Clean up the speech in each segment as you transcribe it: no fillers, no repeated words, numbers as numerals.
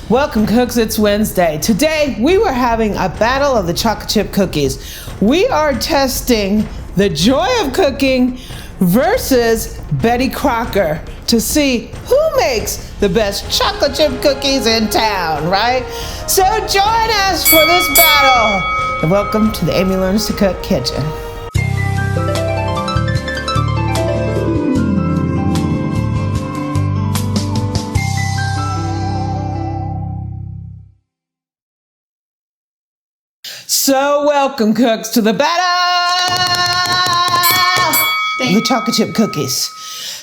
Welcome, cooks. It's Wednesday. Today we were having a battle of the chocolate chip cookies. We are testing the joy of cooking versus Betty Crocker to see who makes the best chocolate chip cookies in town, right? So join us for this battle. And welcome to the Amy Learns to Cook kitchen. So welcome, cooks, to the battle of the chocolate chip cookies.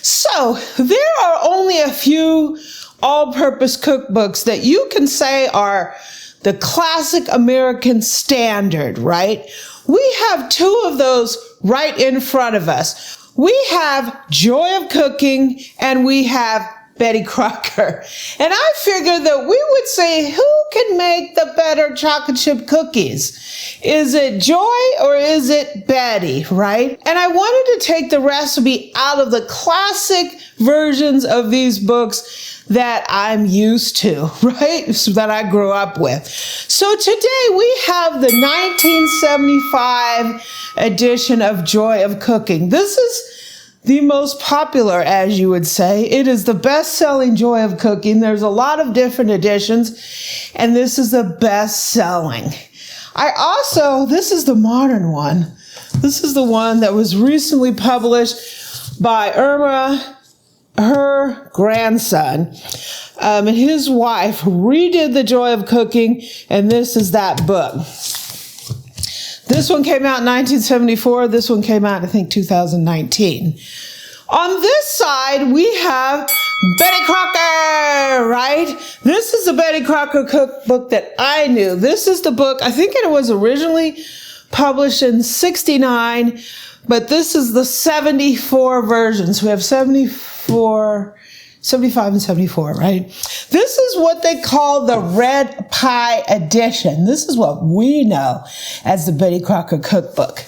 So there are only a few all-purpose cookbooks that you can say are the classic American standard, right? We have two of those right in front of us. We have Joy of Cooking and we have Betty Crocker. And I figured that we would say, who can make the better chocolate chip cookies? Is it Joy or is it Betty, right? And I wanted to take the recipe out of the classic versions of these books that I'm used to, right? So that I grew up with. So today we have the 1975 edition of Joy of Cooking. This is the most popular, as you would say. It is the best-selling Joy of Cooking. There's a lot of different editions, and this is the best-selling. This is the modern one. This is the one that was recently published by Irma, her grandson, and his wife redid the Joy of Cooking, and this is that book. This one came out in 1974. This one came out, I think, 2019. On this side, we have Betty Crocker, right? This is the Betty Crocker Cookbook that I knew. This is the book, I think it was originally published in 69, but this is the 74 versions. We have 75 and 74, right? This is what they call the Red Pie Edition. This is what we know as the Betty Crocker Cookbook.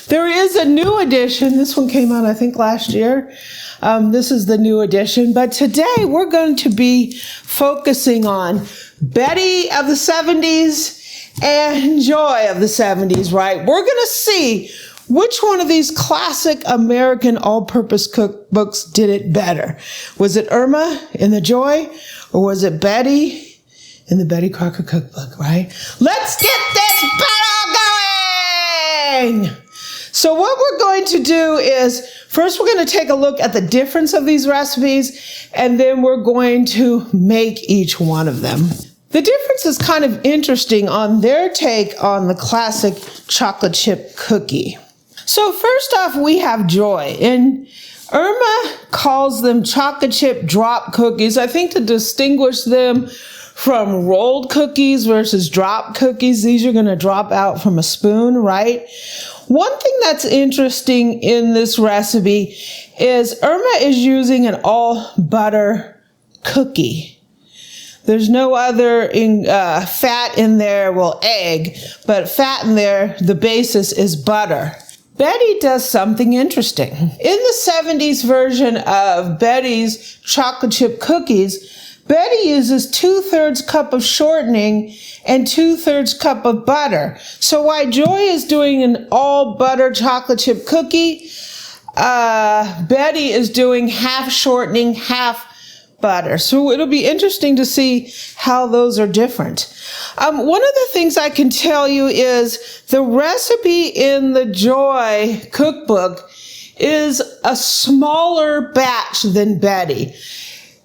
There is a new edition. This one came out, I think, last year. This is the new edition. But today we're going to be focusing on Betty of the 70s and Joy of the 70s, right? We're going to see which one of these classic American all-purpose cookbooks did it better? Was it Irma in the Joy, or was it Betty in the Betty Crocker Cookbook, right? Let's get this battle going! So what we're going to do is, first we're going to take a look at the difference of these recipes, and then we're going to make each one of them. The difference is kind of interesting on their take on the classic chocolate chip cookie. So first off, we have Joy, and Irma calls them chocolate chip drop cookies, I think to distinguish them from rolled cookies versus drop cookies. These are going to drop out from a spoon, right? One thing that's interesting in this recipe is Irma is using an all butter cookie. There's no other fat in there, well, egg, but fat in there, the basis is butter. Betty does something interesting. In the 70s version of Betty's chocolate chip cookies, Betty uses 2/3 cup of shortening and 2/3 cup of butter. So while Joy is doing an all butter chocolate chip cookie, Betty is doing half shortening, half butter. So it'll be interesting to see how those are different. One of the things I can tell you is the recipe in the Joy cookbook is a smaller batch than Betty.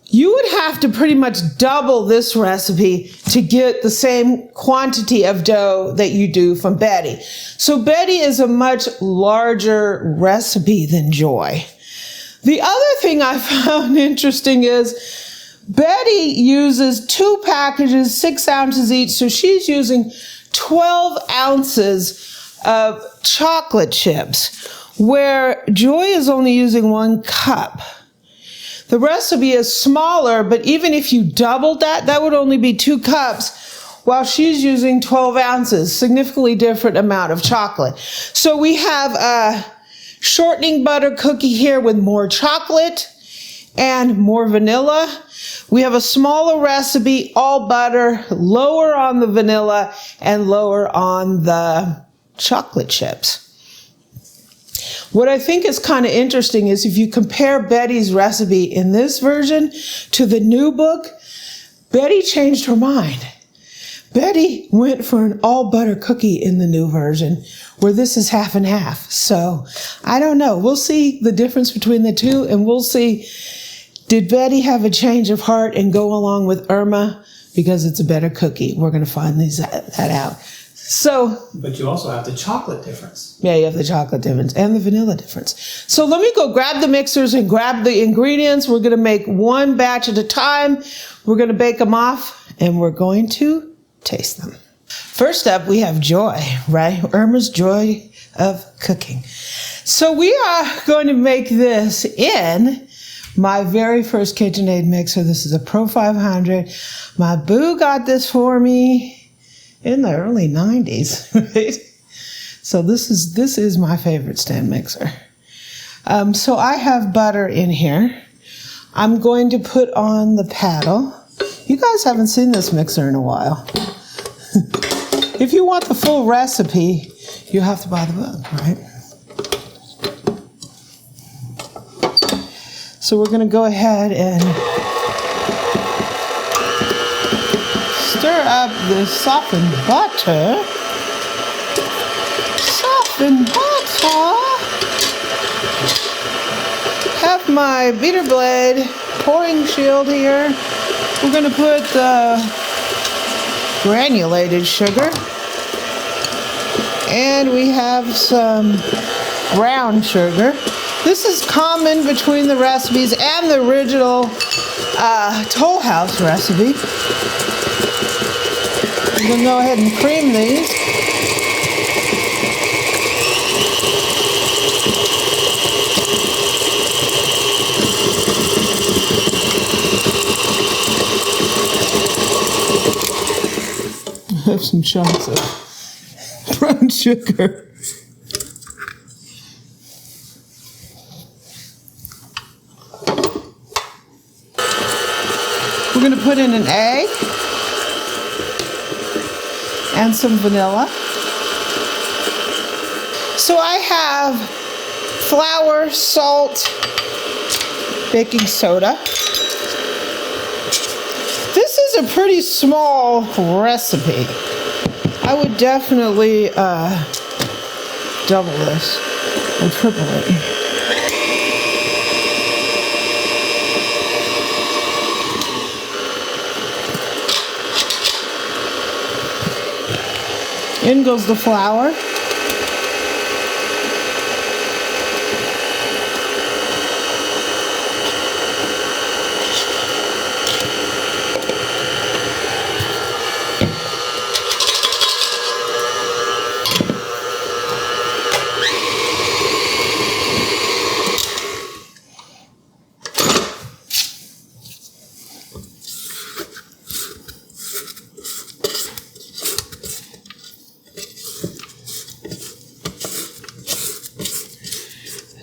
You would have to pretty much double this recipe to get the same quantity of dough that you do from Betty. So Betty is a much larger recipe than Joy. The other thing I found interesting is Betty uses 2 packages, 6 ounces each, so she's using 12 ounces of chocolate chips, where Joy is only using 1 cup. The recipe is smaller, but even if you doubled that, that would only be 2 cups, while she's using 12 ounces, significantly different amount of chocolate. So we have a shortening butter cookie here with more chocolate, and more vanilla. We have a smaller recipe, all butter, lower on the vanilla and lower on the chocolate chips. What I think is kind of interesting is if you compare Betty's recipe in this version to the new book, Betty changed her mind. Betty went for an all butter cookie in the new version, where this is half and half. So I don't know. We'll see the difference between the two, and we'll see, did Betty have a change of heart and go along with Irma because it's a better cookie? We're going to find that out. So, but you also have the chocolate difference. Yeah, you have the chocolate difference and the vanilla difference. So let me go grab the mixers and grab the ingredients. We're going to make one batch at a time. We're going to bake them off, and we're going to taste them. First up, we have joy, right? Irma's joy of cooking. So we are going to make this in my very first KitchenAid mixer. This is a Pro 500. My boo got this for me in the early 90s, right? So this is my favorite stand mixer. So I have butter in here. I'm going to put on the paddle. You guys haven't seen this mixer in a while. If you want the full recipe, you have to buy the book, right? So we're going to go ahead and stir up the softened butter. Softened butter. Have my beater blade pouring shield here. We're going to put the granulated sugar. And we have some brown sugar. This is common between the recipes and the original Toll House recipe. I'm going to go ahead and cream these. I have some chunks of brown sugar. We're going to put in an egg and some vanilla. So I have flour, salt, baking soda. This is a pretty small recipe. I would definitely double this or triple it. In goes the flour.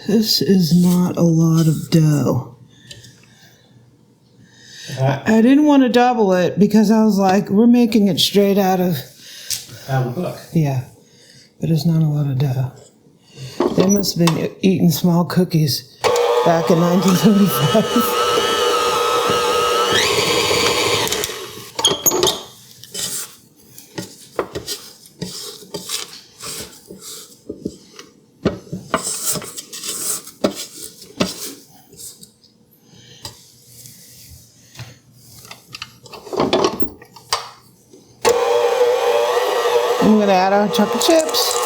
This is not a lot of dough. I didn't want to double it because I was like, we're making it straight out of the book. Yeah, but it's not a lot of dough. They must have been eating small cookies back in 1975. I'm going to add our chocolate chips.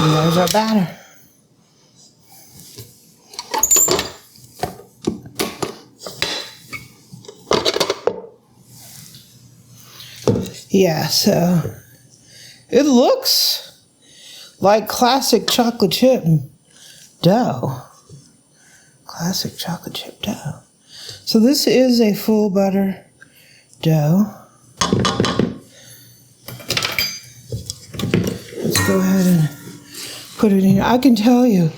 And there's our batter. Yeah, so it looks like classic chocolate chip dough. Classic chocolate chip dough. So this is a full butter dough. Let's go ahead and put it in. I can tell you,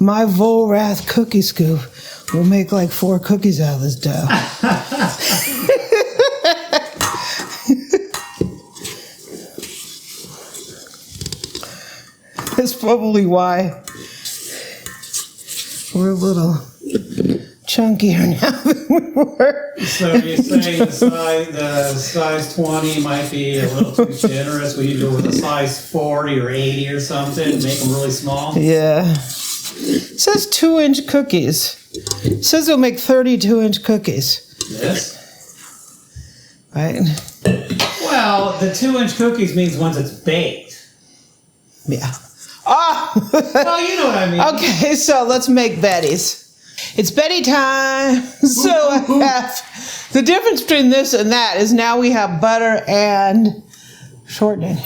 my Volrath cookie scoop will make like 4 cookies out of this dough. That's probably why we're a little chunkier now than we were. So you're saying the size 20 might be a little too generous. We need to go with a size 40 or 80 or something, make them really small? Yeah. It says 2-inch cookies. It says it'll make 32-inch cookies. Yes. Right? Well, the 2-inch cookies means once it's baked. Yeah. Oh! Well, you know what I mean. Okay, so let's make Betty's. It's Betty time. So I have, the difference between this and that is now we have butter and shortening.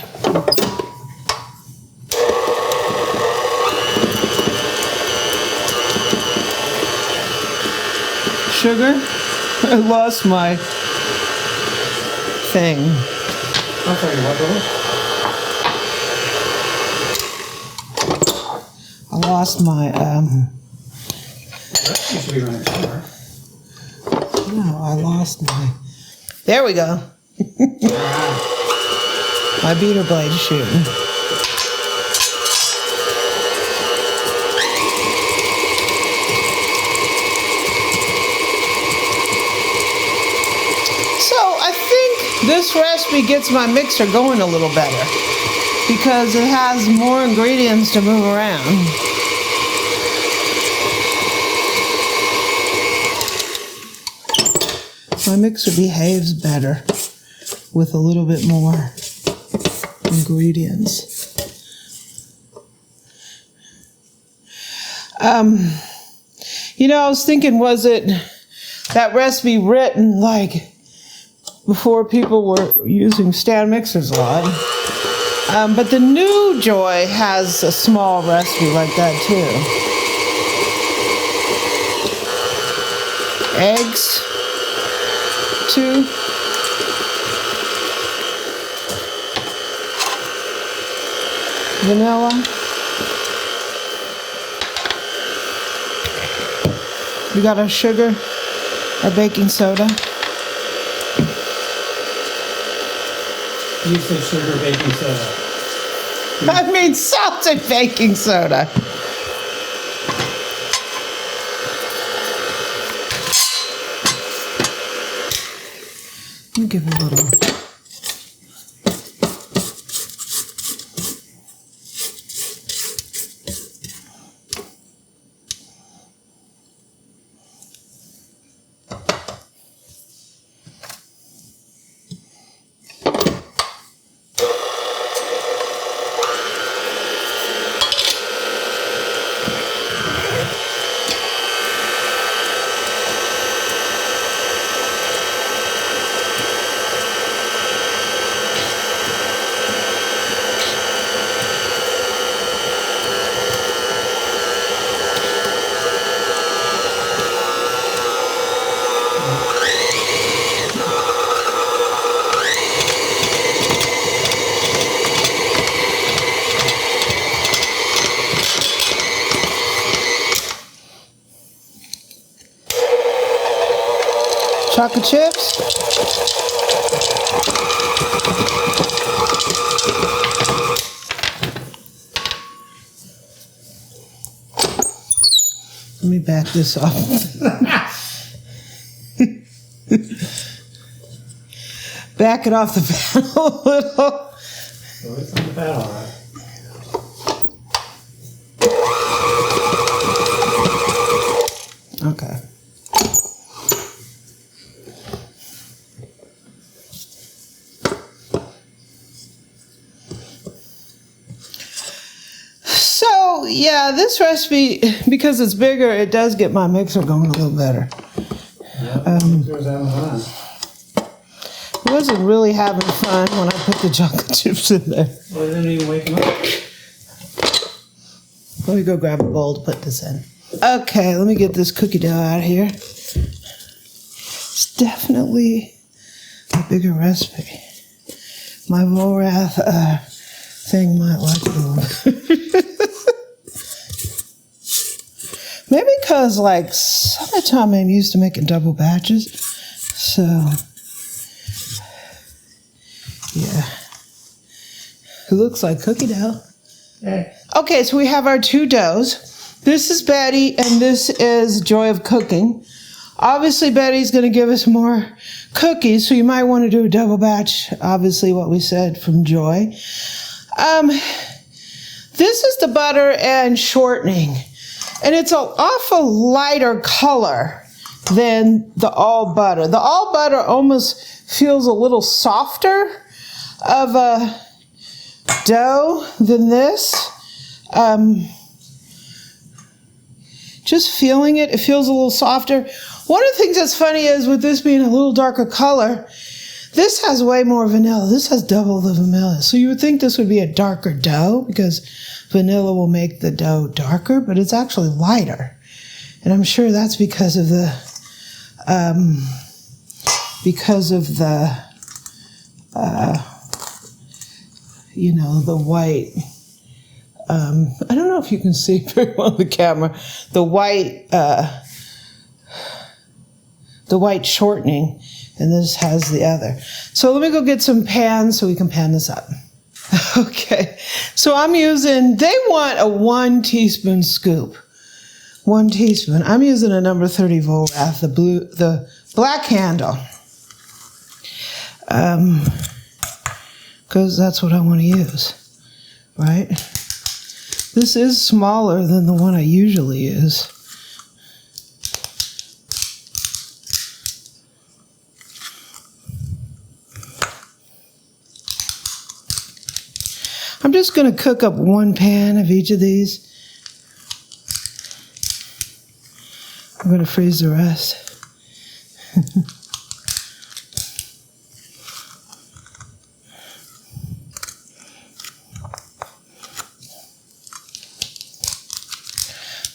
Sugar. I lost my thing. I'll tell you what, though. I lost my, You should be running somewhere. no, I lost my, there we go. My beater blade shooting. So I think this recipe gets my mixer going a little better because it has more ingredients to move around. My mixer behaves better with a little bit more ingredients. You know, I was thinking, was it that recipe written like before people were using stand mixers a lot? But the new Joy has a small recipe like that too. Eggs. 2. Vanilla. We got our sugar, our baking soda. You say sugar, baking soda. I mean salt and baking soda. Let me give it a little. Chocolate chips. Let me back this up. Back it off the pan a little. So it's on the pan, all right. Okay. So, yeah, this recipe, because it's bigger, it does get my mixer going a little better. I wasn't really having fun when I put the chocolate chips in there. Well, they didn't even wake them up. Let me go grab a bowl to put this in. Okay, let me get this cookie dough out of here. It's definitely a bigger recipe. My Volrath thing might like it a little bit. Maybe because, like, summertime I'm used to making double batches. So, yeah. It looks like cookie dough. Okay. Okay, so we have our two doughs. This is Betty, and this is Joy of Cooking. Obviously, Betty's going to give us more cookies, so you might want to do a double batch, obviously what we said from Joy. This is the butter and shortening, and it's an awful lighter color than the all butter. The all butter almost feels a little softer of a dough than this. Just feeling it, it feels a little softer. One of the things that's funny is with this being a little darker color, this has way more vanilla. This has double the vanilla. So you would think this would be a darker dough because vanilla will make the dough darker, but it's actually lighter. And I'm sure that's because of the the white. I don't know if you can see very well on the camera, the white shortening, and this has the other. So let me go get some pans so we can pan this up. Okay, so I'm using, they want a 1 teaspoon scoop. 1 teaspoon. I'm using a number 30 Vollrath, the black handle. Because that's what I want to use, right? This is smaller than the one I usually use. I'm just going to cook up 1 pan of each of these. I'm going to freeze the rest.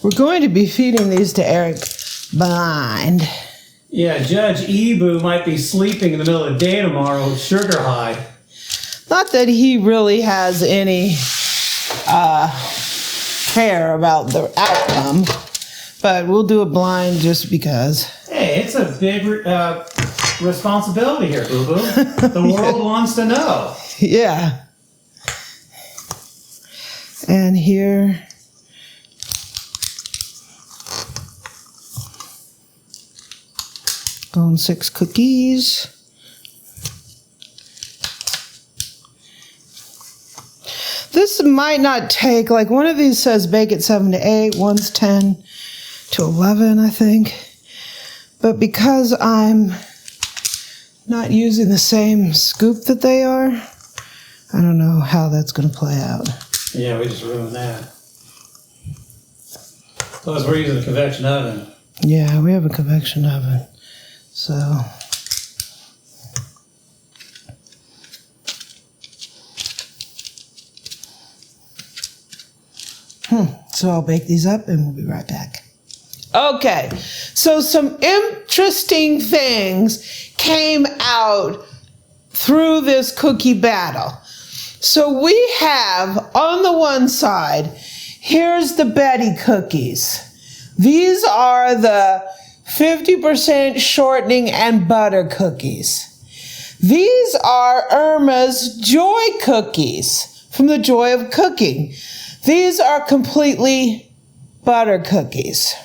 We're going to be feeding these to Eric blind. Yeah, Judge Ebu might be sleeping in the middle of the day tomorrow with sugar high. Not that he really has any care about the outcome, but we'll do it blind just because. Hey, it's a big responsibility here, Boo Boo. The world wants to know. Yeah. And here. Going 6 cookies. This might not take, like one of these says bake at 7 to 8, one's 10 to 11, I think. But because I'm not using the same scoop that they are, I don't know how that's going to play out. Yeah, we just ruined that. Plus, we're using a convection oven. Yeah, we have a convection oven. So, so I'll bake these up and we'll be right back. Okay, so some interesting things came out through this cookie battle. So we have on the one side, here's the Betty cookies. These are the 50% shortening and butter cookies. These are Irma's Joy cookies from the Joy of Cooking. These are completely butter cookies.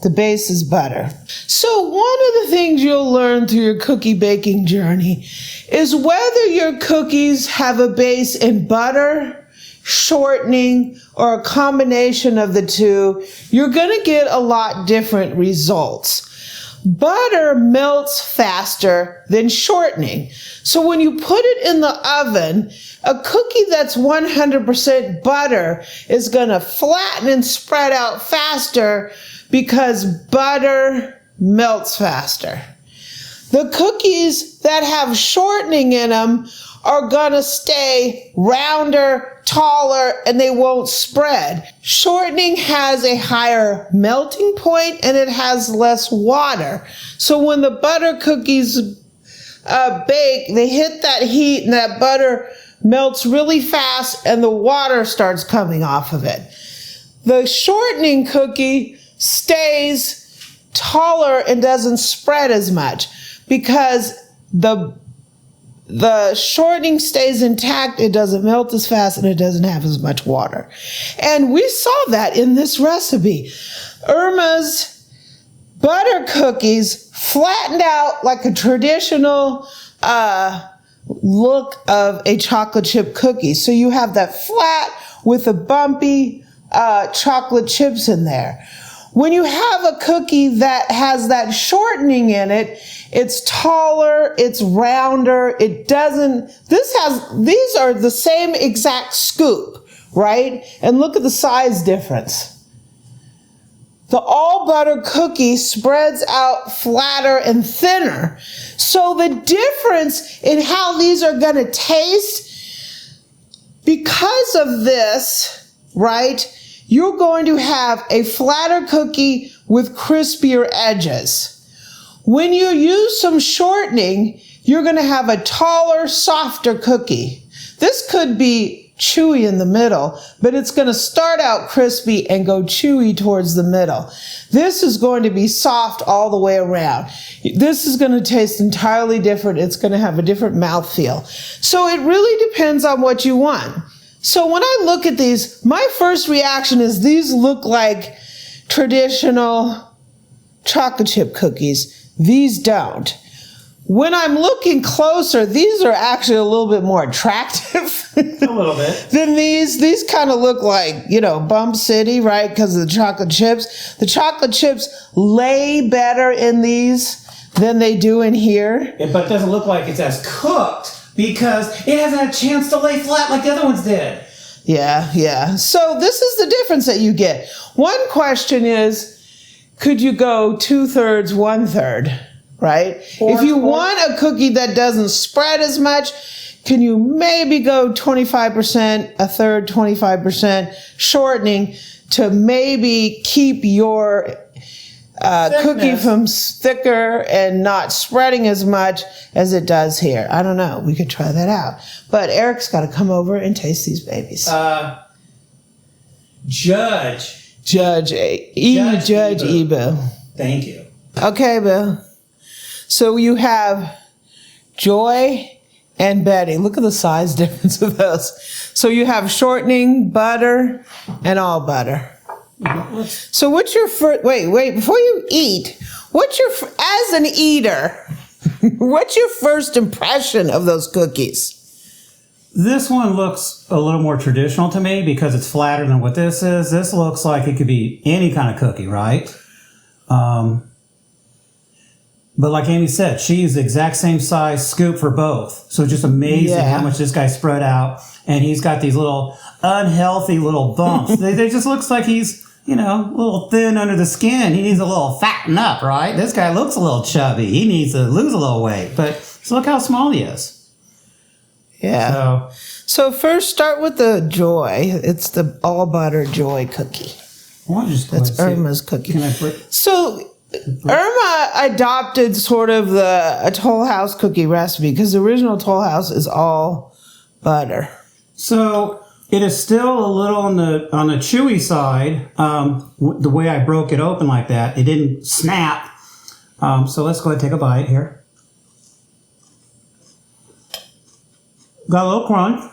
The base is butter. So one of the things you'll learn through your cookie baking journey is whether your cookies have a base in butter, shortening, or a combination of the two, you're going to get a lot different results. Butter melts faster than shortening. So when you put it in the oven, a cookie that's 100% butter is going to flatten and spread out faster because butter melts faster. The cookies that have shortening in them are going to stay rounder, taller, and they won't spread. Shortening has a higher melting point and it has less water. So when the butter cookies bake, they hit that heat and that butter melts really fast and the water starts coming off of it. The shortening cookie stays taller and doesn't spread as much because the shortening stays intact, it doesn't melt as fast, and it doesn't have as much water. And we saw that in this recipe. Irma's butter cookies flattened out like a traditional look of a chocolate chip cookie. So you have that flat with the bumpy chocolate chips in there. When you have a cookie that has that shortening in it, it's taller, it's rounder, these are the same exact scoop, right? And look at the size difference. The all butter cookie spreads out flatter and thinner. So the difference in how these are going to taste, because of this, right, you're going to have a flatter cookie with crispier edges. When you use some shortening, you're going to have a taller, softer cookie. This could be chewy in the middle, but it's going to start out crispy and go chewy towards the middle. This is going to be soft all the way around. This is going to taste entirely different. It's going to have a different mouthfeel. So it really depends on what you want. So when I look at these, my first reaction is these look like traditional chocolate chip cookies. These don't. When I'm looking closer, these are actually a little bit more attractive. A little bit. Than these. These kind of look like, Bump City, right? Because of the chocolate chips. The chocolate chips lay better in these than they do in here. But it doesn't look like it's as cooked because it hasn't had a chance to lay flat like the other ones did. Yeah. So this is the difference that you get. One question is, could you go 2/3, 1/3, right? If you want a cookie that doesn't spread as much, can you maybe go 25%, 1/3, 25% shortening to maybe keep your cookie from thicker and not spreading as much as it does here? I don't know. We could try that out. But Eric's got to come over and taste these babies. Judge Ebu. Thank you. Okay, Bill. So you have Joy and Betty. Look at the size difference of those. So you have shortening, butter, and all butter. So what's your first, wait, before you eat, as an eater, what's your first impression of those cookies? This one looks a little more traditional to me because it's flatter than what this is. This looks like it could be any kind of cookie, right? But like Amy said, she used the exact same size scoop for both. So it's just amazing how much this guy spread out. And he's got these little unhealthy little bumps. they just looks like he's, a little thin under the skin. He needs a little fatten up, right? This guy looks a little chubby. He needs to lose a little weight. But so look how small he is. Yeah. So first start with the Joy. It's the all butter Joy cookie. That's Irma's cookie. So Irma adopted sort of a Toll House cookie recipe because the original Toll House is all butter. So it is still a little on the chewy side. The way I broke it open like that, it didn't snap. So let's go ahead and take a bite here. Got a little crunch.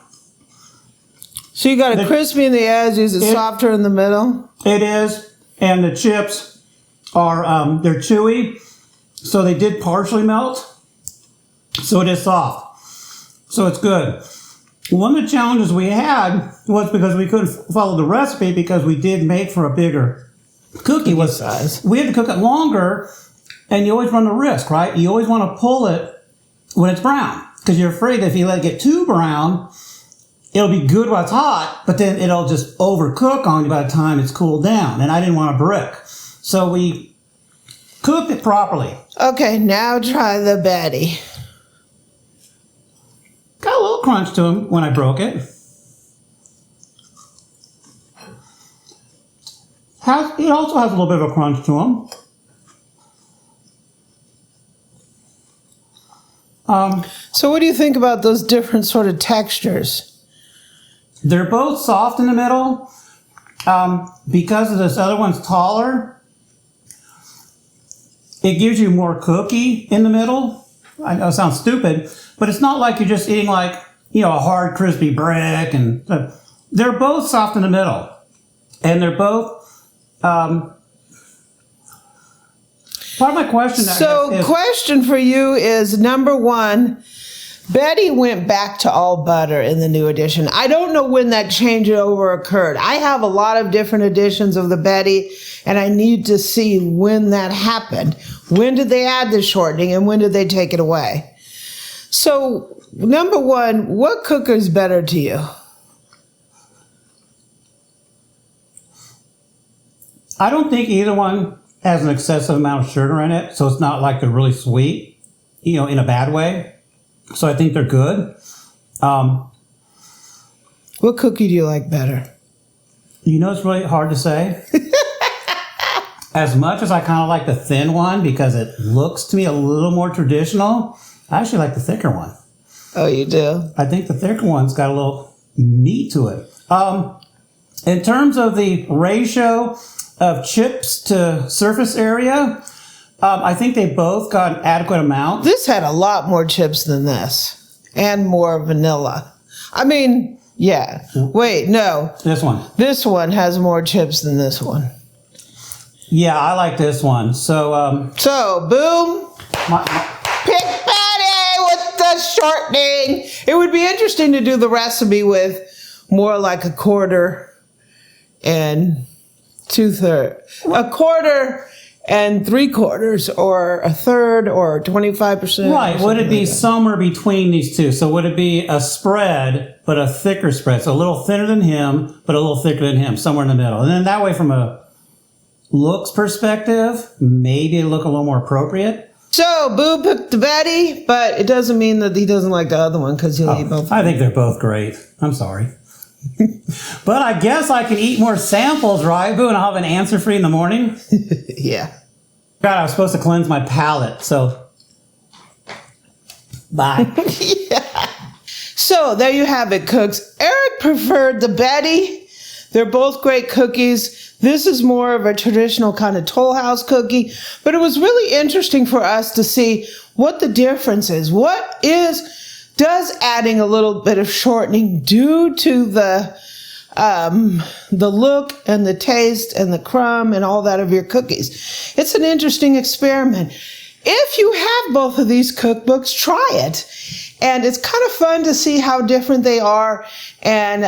So you got it crispy in the edges, it's softer in the middle? It is, and the chips are, they're chewy, so they did partially melt, so it is soft. So it's good. One of the challenges we had was because we couldn't follow the recipe because we did make for a bigger cookie size. We had to cook it longer, and you always run the risk, right? You always want to pull it when it's brown. Because you're afraid that if you let it get too brown, it'll be good while it's hot, but then it'll just overcook on you by the time it's cooled down. And I didn't want to brick. So we cooked it properly. Okay, now try the Betty. Got a little crunch to him when I broke it. It also has a little bit of a crunch to him. So what do you think about those different sort of textures? They're both soft in the middle. Because of this other one's taller, it gives you more cookie in the middle. I know it sounds stupid, but it's not like you're just eating like, you know, a hard crispy brick. And they're both soft in the middle. And they're both, part of my question. So question for you is, number one, Betty went back to all butter in the new edition. I don't know when that changeover occurred. I have a lot of different editions of the Betty, and I need to see when that happened. When did they add the shortening, and when did they take it away? So, number one, what cooker is better to you? I don't think either one has an excessive amount of sugar in it, so it's not like they're really sweet, you know, in a bad way. So I think they're good. What cookie do you like better? You know, it's really hard to say. As much as I kind of like the thin one because it looks to me a little more traditional, I actually like the thicker one. Oh, you do? I think the thicker one's got a little meat to it. In terms of the ratio of chips to surface area, I think they both got an adequate amount. This had a lot more chips than this, and more vanilla. I mean, yeah. Wait, no. This one. This one has more chips than this one. Yeah, I like this one. So, boom. Pick Betty with the shortening. It would be interesting to do the recipe with more like a quarter and 2/3. A quarter and 3/4, or a third, or 25%. right. Would it be somewhere between these two? So would it be a spread, but a thicker spread? So a little thinner than him, but a little thicker than him, somewhere in the middle. And then that way, from a looks perspective, maybe it'll look a little more appropriate. So, Boo picked the Betty, but it doesn't mean that he doesn't like the other one, because he'll eat both. I think they're both great. I'm sorry. But I guess I can eat more samples, right, Boo? And I'll have an answer for you in the morning. Yeah. God, I was supposed to cleanse my palate, so bye. Yeah. So, there you have it, cooks. Eric preferred the Betty. They're both great cookies. This is more of a traditional kind of Toll House cookie, but it was really interesting for us to see what the difference is. Does adding a little bit of shortening do to the look and the taste and the crumb and all that of your cookies? It's an interesting experiment. If you have both of these cookbooks, try it. And it's kind of fun to see how different they are and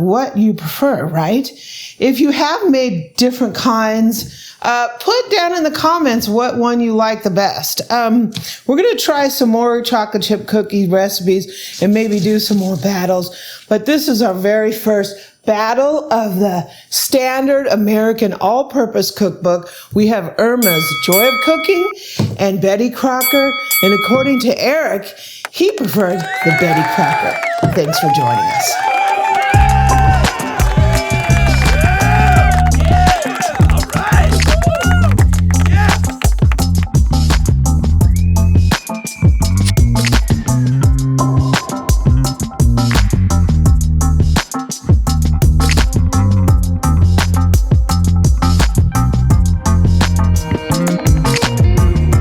what you prefer, right? If you have made different kinds, put down in the comments what one you like the best. We're going to try some more chocolate chip cookie recipes and maybe do some more battles. But this is our very first battle of the standard American all-purpose cookbook. We have Irma's Joy of Cooking and Betty Crocker. And according to Eric, he preferred the Betty Crocker. Thanks for joining us.